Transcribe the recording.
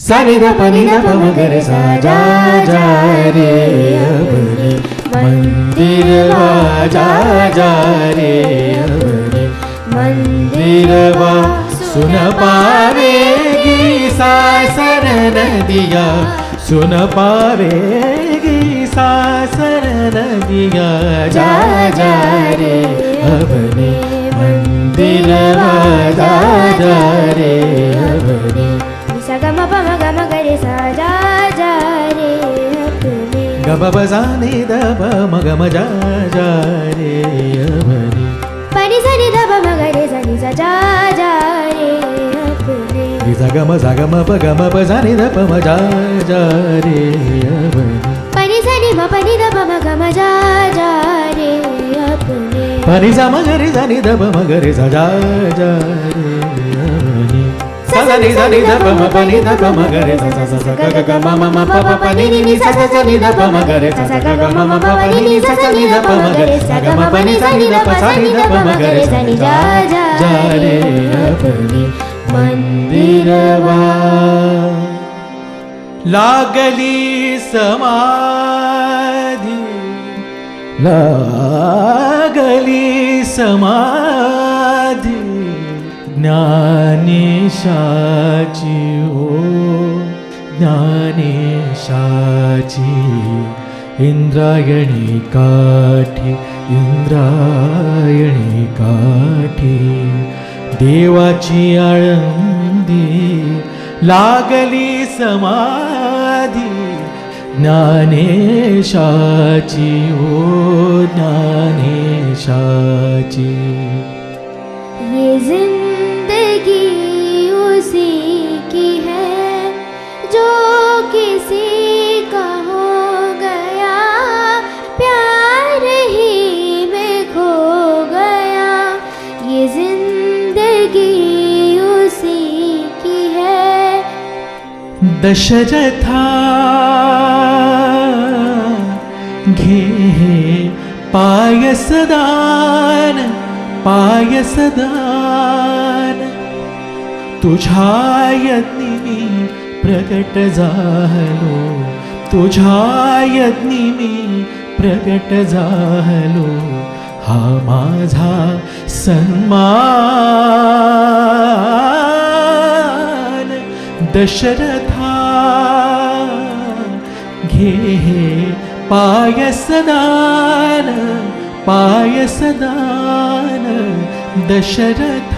सा नि ध प नि ध प म ग रे सा जा जा रे अबरे मंदिरवा जा जा रे अबरे मंदिरवा सुन पावेगी सासर नदिया सुन पावेगी सासर नदिया जा जा रे अबरे मंदिरवा जा जा रे अबरे सा ग म प म ग म ग रे सा जा जा रे अपने ग ब ब सा नि ध प म ग म जा जा रे अबरे प नि सा नि ध प म ग रे सा नि सा जा जा रे अपने रि सा ग म प ग म प सा नि ध प म जा जा रे अबरे प नि सा नि म प नि ध प म ग म जा जा रे अपने प नि सा म ग रे सा नि ध प म ग रे सा जा जा रे अबरे सा सा नि सा नि ध प म प नि ध प म ग रे सा सा सा सा ग ग ग म म म प प प नि नि नि सा सा सा नि ध प म ग रे सा सा ग ग म म प प नि नि सा सा नि ध प म ग रे सा ग म प नि सा नि ध प सा नि ध प म ग रे सा नि जा जा रे अपनी मंदिरवा लागली समाधी लागली समाधी ज्ञानेशाची ओ ज्ञानेशाची इंद्रायणी काठी इंद्रायणी काठी देवाची आळंदी लागली समाधी ज्ञानेशाची ओ ज्ञानेशाची ये जिंदगी उसी की है जो किसी का हो गया प्यार ही में खो गया ये जिंदगी उसी की है दशरथा घे पायसदान पायसदान तुझ्या यज्ञी मी प्रगट झालो तुझ्या यज्ञी मी प्रगट झालो हा माझा सन्मान दशरथा घे पायसदान पायसदान दशरथ